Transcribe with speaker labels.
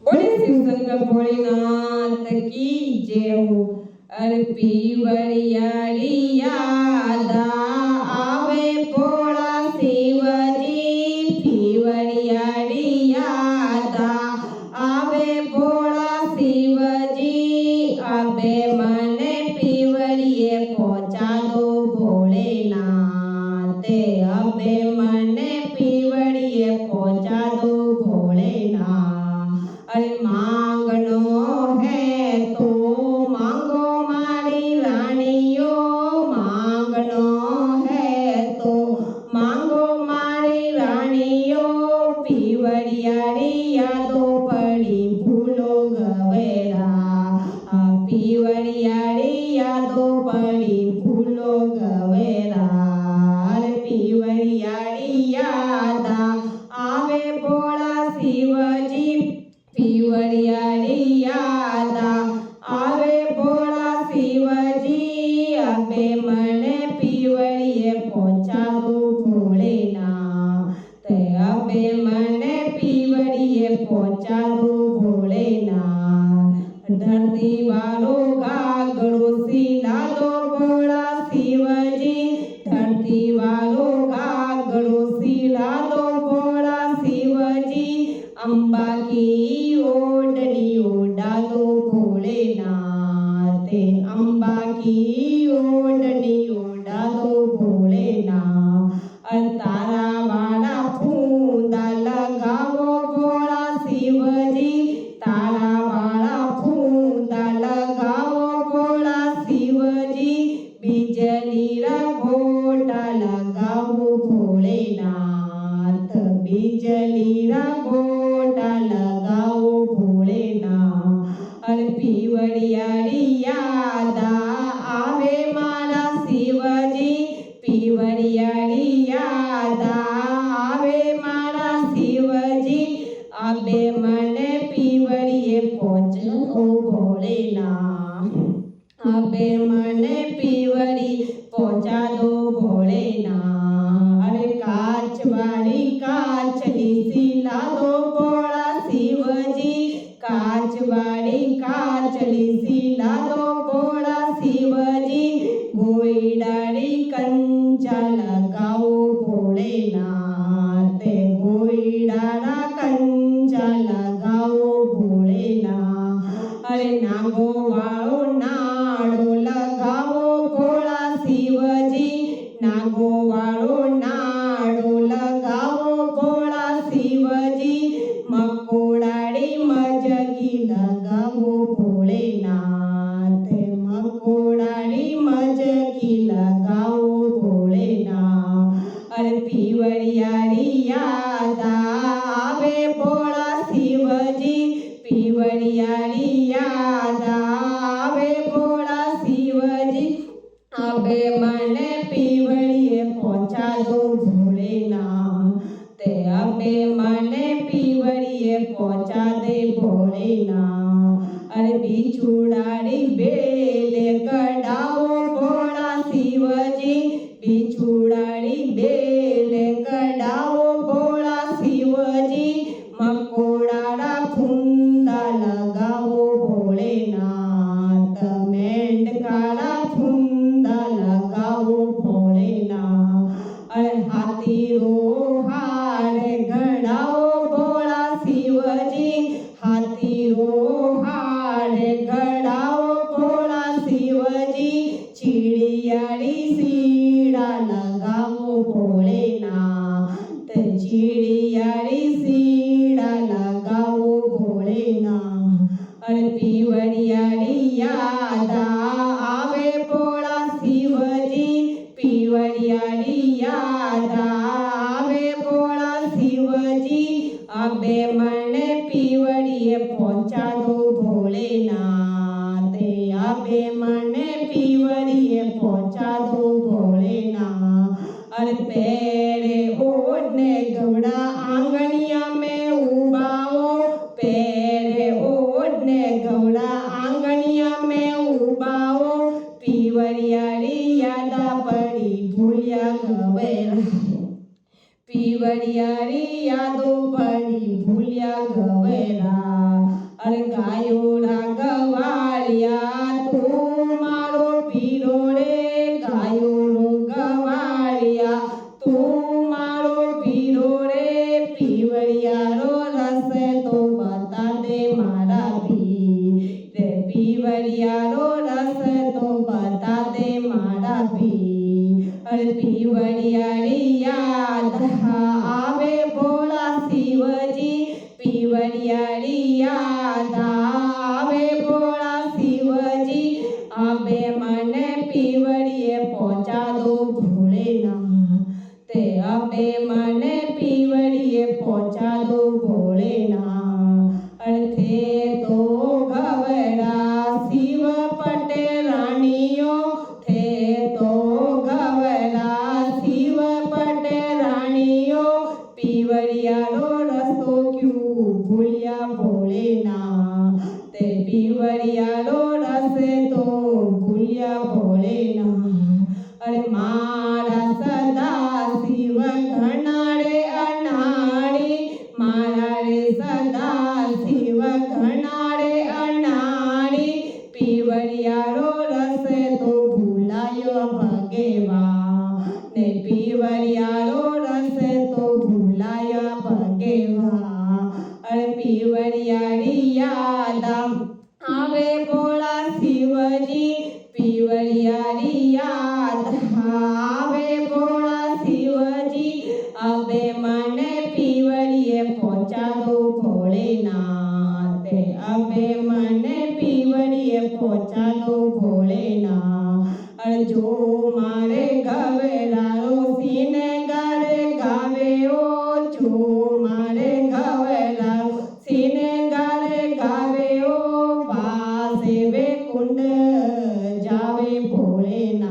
Speaker 1: बोले शिव शंकर भोलेनाथ की जय हो। अरे पीवड़ियाड़ी याद आवे भोला शिवजी, पीवड़ियाड़ी याद आवे भोला शिवजी। अबे मने पीवड़िए पहुंचा दो भोलेनाथ, अबे मने पीवड़िए पहुंचा दो भोलेनाथ। अरे मांगनो है तो मांगो मारी रानियो, मांगनो है तो मांगो मारी रानियो। पीवड़ियाड़ी यादो पड़ी भूलो गवेरा, पीवड़ियाड़ी यादो पड़ी भूलो गवेरा। अरे पीवड़ियाड़ी याद आवे भोला शिवजी, पीवड़ियाड़ी याद आवे भोला शिवजी। अबे मने पीवड़िए पहुंचा दो भोलेनाथ, अबे मने पीवड़िए पहुंचा दो भोलेनाथ। धरती वालो गागड़ो सीला दो भोला शिवजी, धरती वालो गागड़ो सीला दो भोला शिवजी। अम्बा की ओढ़नी ओढ़ा दो भोलेनाथ, अम्बा की ओढ़नी ओढ़ा दो भोलेनाथ। तारा वाला फूंदा लगावो भोला शिवजी, तारा वाला फूंदा लगावो भोला शिवजी। बिजली रा घोटा लगावो भोलेनाथ, बिजली रा घोटा लगाओ भोलेनाथ। अरे पीवड़ियाड़ी याद आवे मारा शिवजी, पीवड़ियाड़ी याद आवे मारा शिवजी। अबे मने पीवड़िए पहुंचो भोलेनाथ, अबे मने पीवड़ी पहुंचा दो भोलेनाथ। अरे काचवाड़ी काचली सीला दो भोला शिवजी, काचवाड़ी काचली सीला दो भोला शिवजी। गोईडाड़ी कंचा लगाओ भोलेनाथ, गोईडाड़ा कंचा लगाओ भोलेनाथ। अरे नागो वालो नाड़ो लगाओ भोला शिवजी, नागो वालो नाड़ो लगाओ भोला शिवजी। मकोड़ाड़ी मजगी लगाओ भोलेनाथ, मकोड़ाड़ी मजगी लगाओ भोलेनाथ। अरे पीवड़ियाड़ी याद आवे भोला शिवजी, पीवड़ियाड़ी याद आवे भोला शिवजी। अबे मने पीवड़िए पहुंचा दो भोलेनाथ, अबे मने पीवड़िए पहुंचा दे भोलेनाथ। अरे बिछुड़ाड़ी बेले कढ़ाओ भोला शिवजी, बिछुड़ाड़ी बेले कढ़ाओ भोला शिवजी। मकोड़ाड़ा फुंदा लगाओ भोलेनाथ, मेंढकाड़ा फुंदा लगाओ भोलेनाथ। अरे हाथी रो हाड़ गड़ाओ भोला शिवजी, हाथी रो हाड़ गड़ाओ भोला शिवजी। चिड़ियाड़ी सीड़ा लगाओ भोलेनाथ, चिड़ियाड़ी सीड़ा लगाओ भोलेनाथ। अरे पीवड़ियाड़ी याद आवे भोला शिवजी, पीवड़ियाड़ी याद आवे भोला शिवजी। अबे मने पीवड़िए पहुंचा दो भोलेनाथ, अबे मने पीवड़िए पहुंचा दो भोलेनाथ। अरे पेरे ओढ़ने गौड़ा आंगनिया में उबाओ, पेरे ओढ़ने गौड़ा आंगनिया में उबाओ। पीवड़ियाड़ी याद पड़ी भूलिया गवेरा, पीवड़ियाड़ी यादो पड़ी भूलिया गवेरा। तो बता दे मारा भी रे पीवड़ियारो रस तो बता दे मारा भी अरे पीवड़ियारी याद आवे भोला शिवजी पीवड़ियारी याद आवे भोला शिवजी अबे मने पीवड़िए पहुंचा दो भोलेनाथ ते अबे मने पीवड़िए पहुंचा दो भोलेनाथ अर्थे तो घबरा शिव पटे रानियों थे तो घबरा शिव पटे रानियों पीवड़ियारो रस्तो क्यों भूलिया भोलेनाथ ते पीवड़ियारो रसे तो भूलिया भोलेनाथ अरे मारा सदा शिव घनारे अनाड़ी मारा रे सदा शिव घनारे अनाड़ी पीवड़ियारो रसे तो भूलायो भगेवा ने पीवड़ियारो रसे तो भूलायो भगेवा अरे पीवड़ियारी याद आवे भोला शिवजी पीवड़ियारी याद आवे भोला शिवजी अबे मने पीवड़िए पहुंचा दो भोलेनाथ अबे मने पीवड़िए पहुंचा दो भोलेनाथ अरे जो मारे घबरारो सीने गारे गावे ओ जो मारे घबरारो सीने गारे गावे ओ वासे वे कुंड जावे भोलेनाथ